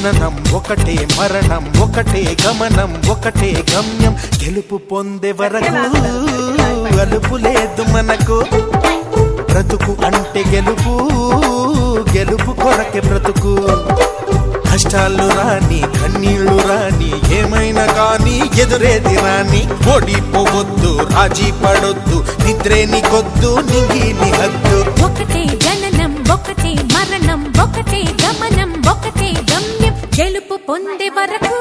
జననం ఒకటే మరణం ఒకటే గమనం ఒకటే గమ్యం గెలుపు పొందే వరకు అలుపు లేదు మనకు బ్రతుకు అంటే గెలుపు గెలుపు కొరకే బ్రతుకు కష్టాలు రాని కన్నీళ్లు రాని ఏమైనా కానీ ఎదురేది రాని ఓడిపోవద్దు రాజీ పడొద్దు నిద్రే నీకొద్దు నింగి నీ హద్దు ఒకటే జననం ఒకటే మరణం ఒకటే గమనం ఒకటే గమ్యం గెలుపు పొందే వరకు